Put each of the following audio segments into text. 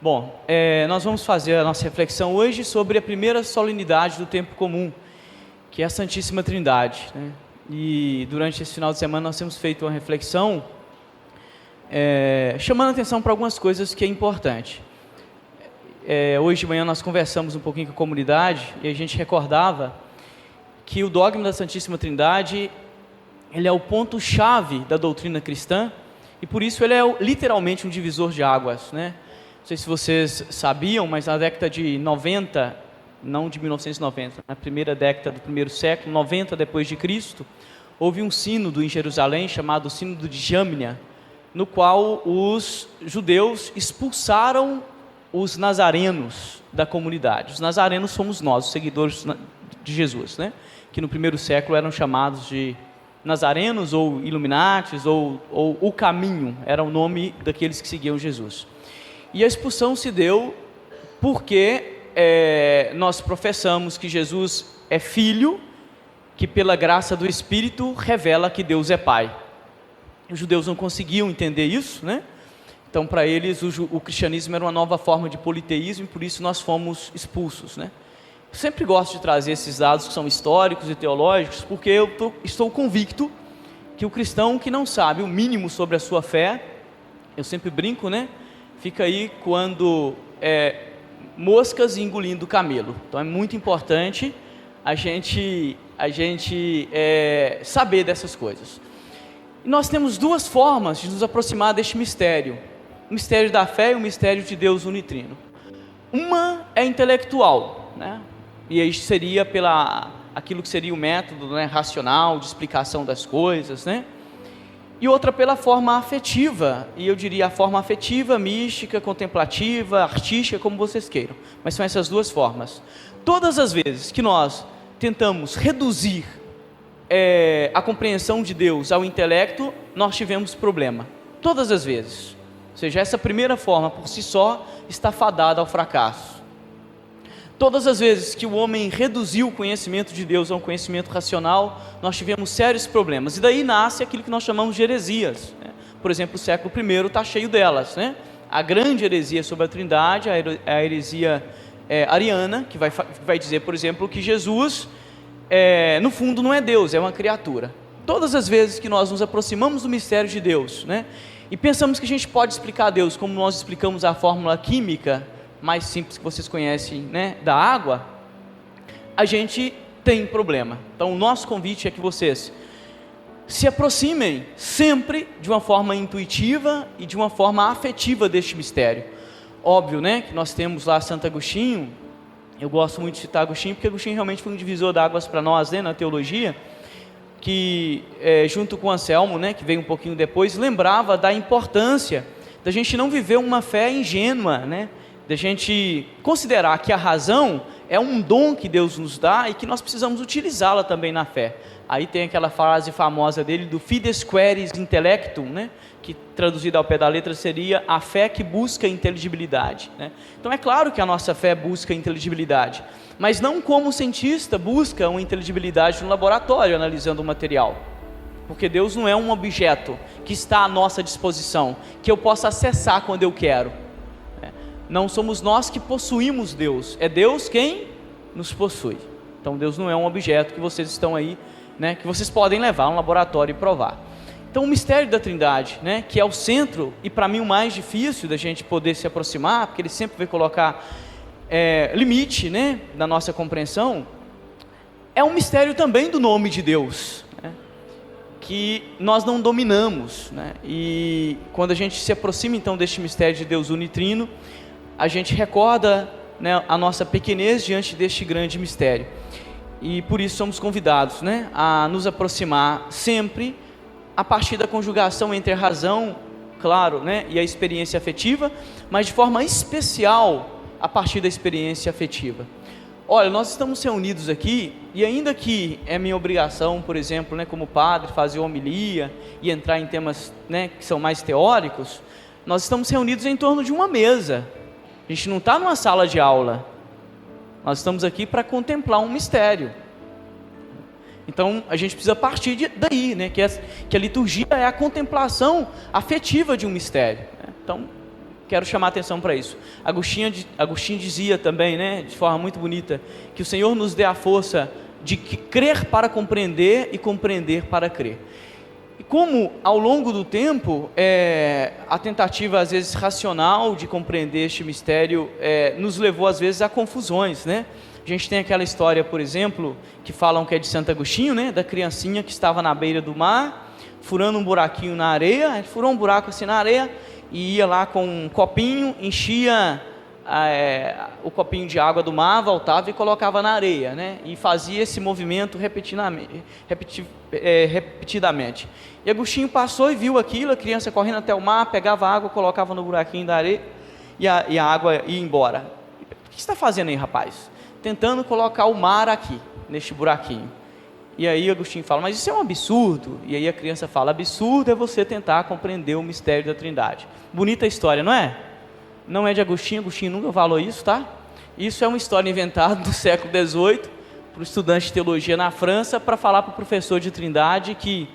Bom, nós vamos fazer a nossa reflexão hoje sobre a primeira solenidade do tempo comum, que é a Santíssima Trindade, né? E durante esse final de semana nós temos feito uma reflexão chamando a atenção para algumas coisas que é importante. Hoje de manhã nós conversamos um pouquinho com a comunidade e a gente recordava que o dogma da Santíssima Trindade ele é o ponto-chave da doutrina cristã e por isso ele é literalmente um divisor de águas, né? Não sei se vocês sabiam, mas na década de 90, não de 1990, na primeira década do primeiro século, 90 depois de Cristo, houve um sínodo em Jerusalém chamado Sínodo de Jâmnia, no qual os judeus expulsaram os nazarenos da comunidade. Os nazarenos somos nós, os seguidores de Jesus, né? Que no primeiro século eram chamados de nazarenos ou iluminatis ou o caminho, era o nome daqueles que seguiam Jesus. E a expulsão se deu porque nós professamos que Jesus é Filho, que pela graça do Espírito revela que Deus é Pai. Os judeus não conseguiam entender isso, né? Então, para eles, o cristianismo era uma nova forma de politeísmo e por isso nós fomos expulsos, né? Eu sempre gosto de trazer esses dados que são históricos e teológicos, porque eu estou convicto que o cristão que não sabe o mínimo sobre a sua fé, eu sempre brinco, né? Fica aí quando moscas engolindo camelo. Então, é muito importante a gente saber dessas coisas. E nós temos duas formas de nos aproximar deste mistério. O mistério da fé e o mistério de Deus unitrino. Uma é intelectual, né? E aí seria aquilo que seria o método, né, racional de explicação das coisas, né? E outra pela forma afetiva, e eu diria a forma afetiva, mística, contemplativa, artística, como vocês queiram. Mas são essas duas formas. Todas as vezes que nós tentamos reduzir a compreensão de Deus ao intelecto, nós tivemos problema. Todas as vezes. Ou seja, essa primeira forma por si só está fadada ao fracasso. Todas as vezes que o homem reduziu o conhecimento de Deus a um conhecimento racional, nós tivemos sérios problemas. E daí nasce aquilo que nós chamamos de heresias, né? Por exemplo, o século I está cheio delas, né? A grande heresia sobre a Trindade, a heresia ariana, que vai dizer, por exemplo, que Jesus, no fundo, não é Deus, é uma criatura. Todas as vezes que nós nos aproximamos do mistério de Deus, né? E pensamos que a gente pode explicar Deus como nós explicamos a fórmula química mais simples que vocês conhecem, né, da água, a gente tem problema. Então o nosso convite é que vocês se aproximem sempre de uma forma intuitiva e de uma forma afetiva deste mistério. Óbvio, né, que nós temos lá Santo Agostinho. Eu gosto muito de citar Agostinho porque Agostinho realmente foi um divisor de águas para nós, né, na teologia, que junto com Anselmo, né, que veio um pouquinho depois, lembrava da importância da gente não viver uma fé ingênua, né, da gente considerar que a razão é um dom que Deus nos dá e que nós precisamos utilizá-la também na fé. Aí tem aquela frase famosa dele do fides queris intellectum, né, que traduzida ao pé da letra seria a fé que busca inteligibilidade, né? Então é claro que a nossa fé busca inteligibilidade, mas não como o cientista busca uma inteligibilidade no laboratório analisando o material, porque Deus não é um objeto que está à nossa disposição, que eu possa acessar quando eu quero. Não somos nós que possuímos Deus, é Deus quem nos possui. Então Deus não é um objeto que vocês estão aí, né, que vocês podem levar a um laboratório e provar. Então o mistério da Trindade, né, que é o centro e para mim o mais difícil da gente poder se aproximar, porque ele sempre vai colocar limite, né, na nossa compreensão, é um mistério também do nome de Deus, né, que nós não dominamos, né, e quando a gente se aproxima então deste mistério de Deus unitrino, a gente recorda, né, a nossa pequenez diante deste grande mistério. E por isso somos convidados, né, a nos aproximar sempre a partir da conjugação entre a razão, claro, né, e a experiência afetiva, mas de forma especial a partir da experiência afetiva. Olha, nós estamos reunidos aqui e ainda que é minha obrigação, por exemplo, né, como padre, fazer homilia e entrar em temas, né, que são mais teóricos, nós estamos reunidos em torno de uma mesa. A gente não está numa sala de aula, nós estamos aqui para contemplar um mistério. Então a gente precisa partir daí, né, que a liturgia é a contemplação afetiva de um mistério, né? Então quero chamar a atenção para isso. Agostinho dizia também, né, de forma muito bonita, que o Senhor nos dê a força de crer para compreender e compreender para crer. E como ao longo do tempo, a tentativa às vezes racional de compreender este mistério nos levou às vezes a confusões, né? A gente tem aquela história, por exemplo, que falam que é de Santo Agostinho, né, da criancinha que estava na beira do mar, furando um buraquinho na areia. Ele furou um buraco assim na areia e ia lá com um copinho, enchia o copinho de água do mar, voltava e colocava na areia, né? E fazia esse movimento repetidamente. E Agostinho passou e viu aquilo, a criança correndo até o mar, pegava a água, colocava no buraquinho da areia e a água ia embora. O que você está fazendo aí, rapaz? Tentando colocar o mar aqui, neste buraquinho. E aí Agostinho fala, mas isso é um absurdo. E aí a criança fala, absurdo é você tentar compreender o mistério da Trindade. Bonita história, não é? Não é de Agostinho, Agostinho nunca falou isso, tá? Isso é uma história inventada do século XVIII, para o estudante de teologia na França, para falar para o professor de Trindade que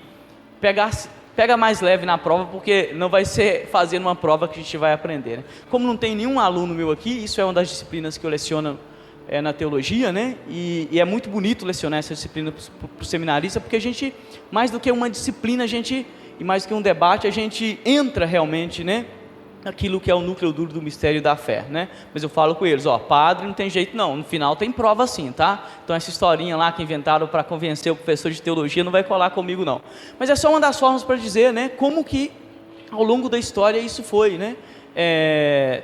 pega mais leve na prova, porque não vai ser fazendo uma prova que a gente vai aprender, né? Como não tem nenhum aluno meu aqui, isso é uma das disciplinas que eu leciono na teologia, né? E é muito bonito lecionar essa disciplina para o seminarista, porque a gente, mais do que uma disciplina, e mais do que um debate, a gente entra realmente, né, aquilo que é o núcleo duro do mistério da fé, né? Mas eu falo com eles, padre não tem jeito não, no final tem prova sim, tá? Então essa historinha lá que inventaram para convencer o professor de teologia não vai colar comigo não. Mas é só uma das formas para dizer, né, como que ao longo da história isso foi, né,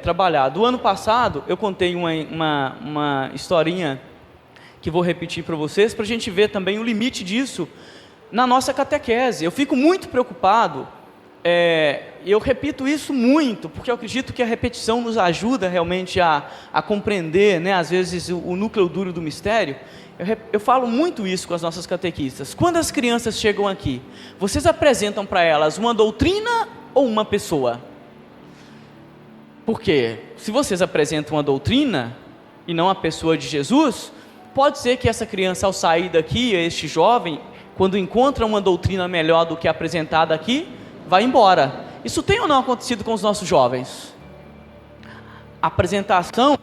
trabalhado. Do ano passado eu contei uma historinha que vou repetir para vocês, para a gente ver também o limite disso na nossa catequese. Eu fico muito preocupado, eu repito isso muito, porque eu acredito que a repetição nos ajuda realmente a compreender, né, às vezes o núcleo duro do mistério. Eu falo muito isso com as nossas catequistas. Quando as crianças chegam aqui, vocês apresentam para elas uma doutrina ou uma pessoa? Porque se vocês apresentam uma doutrina e não a pessoa de Jesus, pode ser que essa criança, ao sair daqui, este jovem, quando encontra uma doutrina melhor do que a apresentada aqui, vai embora. Isso tem ou não acontecido com os nossos jovens? A apresentação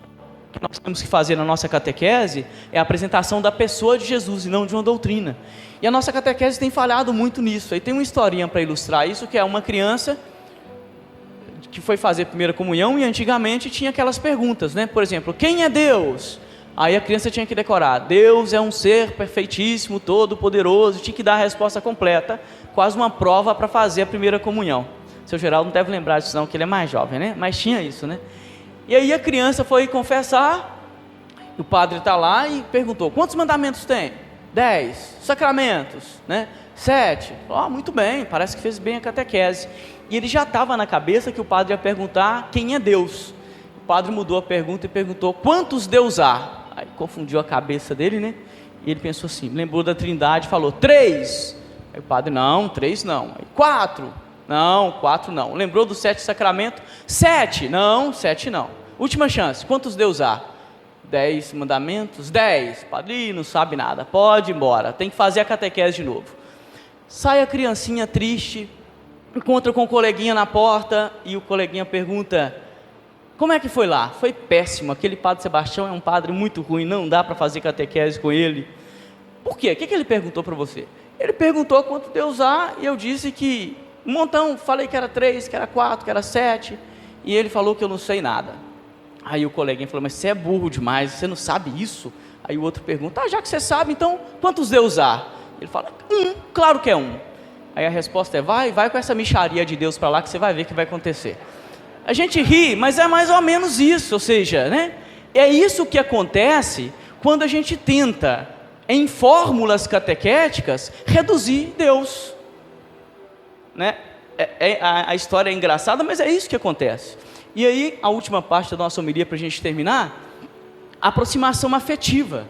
que nós temos que fazer na nossa catequese é a apresentação da pessoa de Jesus e não de uma doutrina. E a nossa catequese tem falhado muito nisso. Aí tem uma historinha para ilustrar isso, que é uma criança que foi fazer primeira comunhão e antigamente tinha aquelas perguntas, né? Por exemplo, quem é Deus? Aí a criança tinha que decorar, Deus é um ser perfeitíssimo, todo poderoso, tinha que dar a resposta completa, quase uma prova para fazer a primeira comunhão. O seu Geraldo não deve lembrar disso não, que ele é mais jovem, né? Mas tinha isso, né? E aí a criança foi confessar, o padre está lá e perguntou, quantos mandamentos tem? 10. Sacramentos, né? 7. Muito bem, parece que fez bem a catequese. E ele já estava na cabeça que o padre ia perguntar quem é Deus. O padre mudou a pergunta e perguntou, quantos Deus há? Aí confundiu a cabeça dele, né? E ele pensou assim, lembrou da Trindade, falou, 3. Aí o padre, não, 3 não. Aí, 4. Não, 4 não. Lembrou dos 7 sacramentos? 7. Não, 7 não. Última chance, quantos Deus há? 10 mandamentos? 10. Padre, não sabe nada, pode ir embora, tem que fazer a catequese de novo. Sai a criancinha triste, encontra com o coleguinha na porta, e o coleguinha pergunta, como é que foi lá? Foi péssimo, aquele padre Sebastião é um padre muito ruim, não dá para fazer catequese com ele. Por quê? O que ele perguntou para você? Ele perguntou quanto Deus há, e eu disse que um montão, falei que era 3, que era 4, que era 7, e ele falou que eu não sei nada. Aí o coleguinha falou, mas você é burro demais, você não sabe isso? Aí o outro pergunta, já que você sabe, então quantos Deus há? Ele fala, claro que é 1. Aí a resposta é, vai com essa mixaria de Deus para lá que você vai ver o que vai acontecer. A gente ri, mas é mais ou menos isso, ou seja, né? É isso que acontece quando a gente tenta, em fórmulas catequéticas, reduzir Deus, né? A história é engraçada, mas é isso que acontece. E aí, a última parte da nossa homilia, para a gente terminar, aproximação afetiva.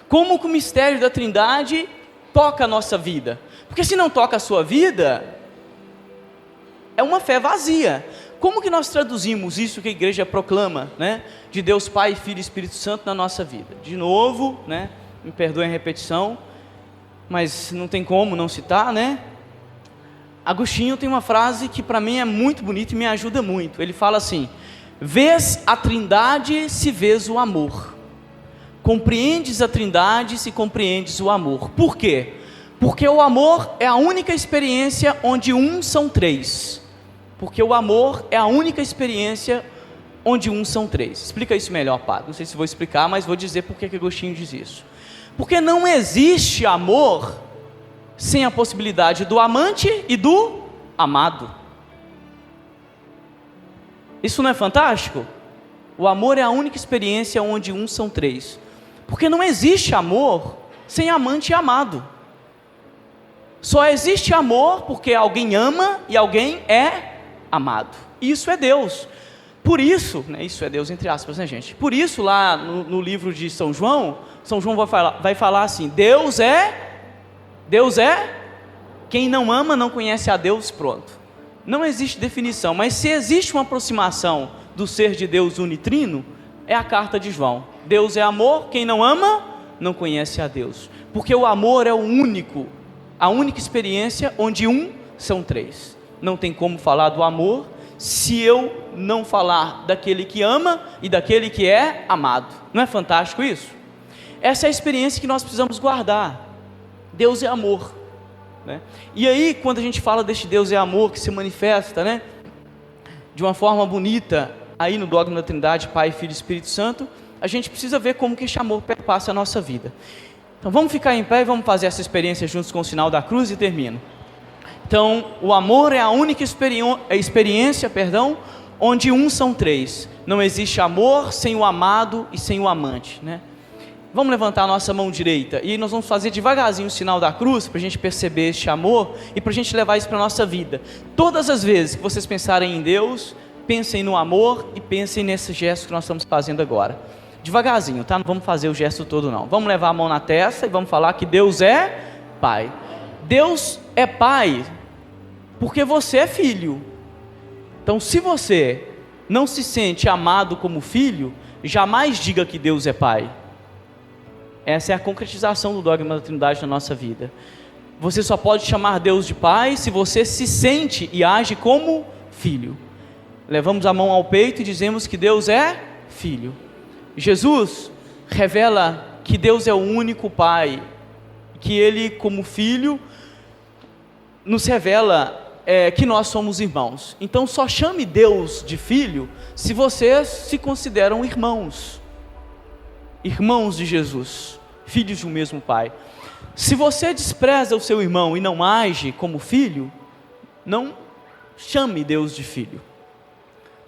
Como que o mistério da Trindade toca a nossa vida? Porque se não toca a sua vida, é uma fé vazia. Como que nós traduzimos isso que a igreja proclama, né? De Deus Pai, Filho e Espírito Santo na nossa vida? De novo, né? Me perdoem a repetição, mas não tem como não citar, né? Agostinho tem uma frase que para mim é muito bonita e me ajuda muito. Ele fala assim: vês a trindade se vês o amor, compreendes a trindade se compreendes o amor. Por quê? Porque o amor é a única experiência onde um são três. Porque o amor é a única experiência onde um são três. Explica isso melhor, padre. Não sei se vou explicar, mas vou dizer por que Agostinho diz isso. Porque não existe amor sem a possibilidade do amante e do amado. Isso não é fantástico? O amor é a única experiência onde um são três. Porque não existe amor sem amante e amado. Só existe amor porque alguém ama e alguém é amado. Isso é Deus. Por isso, né, isso é Deus entre aspas, né, gente? Por isso lá no livro de São João vai falar assim: Deus é, quem não ama não conhece a Deus, pronto. Não existe definição, mas se existe uma aproximação do ser de Deus unitrino, é a carta de João. Deus é amor, quem não ama não conhece a Deus. Porque o amor é a única experiência onde um são três. Não tem como falar do amor se eu não falar daquele que ama e daquele que é amado. Não é fantástico isso? Essa é a experiência que nós precisamos guardar. Deus é amor, né? E aí, quando a gente fala deste Deus é amor que se manifesta, né, de uma forma bonita aí no dogma da Trindade, Pai, Filho e Espírito Santo, a gente precisa ver como que esse amor perpassa a nossa vida. Então vamos ficar em pé e vamos fazer essa experiência juntos com o sinal da cruz e termino. Então, o amor é a única experiência, onde um são três. Não existe amor sem o amado e sem o amante, né? Vamos levantar a nossa mão direita e nós vamos fazer devagarzinho o sinal da cruz para a gente perceber este amor e para a gente levar isso para a nossa vida. Todas as vezes que vocês pensarem em Deus, pensem no amor e pensem nesse gesto que nós estamos fazendo agora. Devagarzinho, tá? Não vamos fazer o gesto todo não. Vamos levar a mão na testa e vamos falar que Deus é Pai. Deus é Pai porque você é filho. Então, se você não se sente amado como filho, jamais diga que Deus é Pai. Essa é a concretização do dogma da Trindade na nossa vida. Você só pode chamar Deus de Pai se você se sente e age como filho. Levamos a mão ao peito e dizemos que Deus é Filho. Jesus revela que Deus é o único Pai, que Ele, como Filho, nos revela que nós somos irmãos. Então só chame Deus de Filho se vocês se consideram irmãos de Jesus, filhos de um mesmo Pai. Se você despreza o seu irmão e não age como filho, não chame Deus de Filho,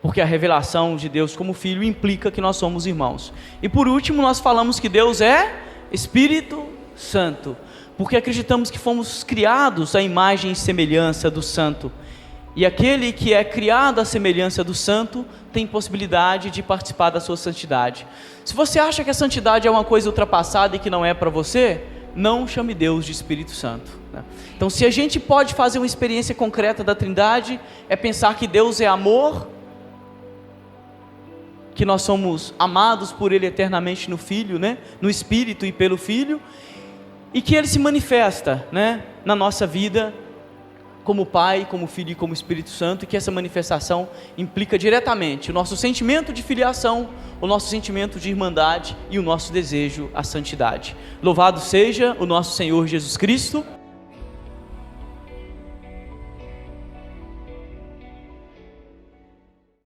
porque a revelação de Deus como Filho implica que nós somos irmãos. E por último, nós falamos que Deus é Espírito Santo, porque acreditamos que fomos criados à imagem e semelhança do Santo, e aquele que é criado à semelhança do Santo tem possibilidade de participar da sua santidade. Se você acha que a santidade é uma coisa ultrapassada e que não é para você, não chame Deus de Espírito Santo, né? Então, se a gente pode fazer uma experiência concreta da Trindade, é pensar que Deus é amor, que nós somos amados por Ele eternamente no Filho, né? No Espírito e pelo Filho, e que Ele se manifesta, né, na nossa vida como Pai, como Filho e como Espírito Santo, e que essa manifestação implica diretamente o nosso sentimento de filiação, o nosso sentimento de irmandade e o nosso desejo à santidade. Louvado seja o nosso Senhor Jesus Cristo.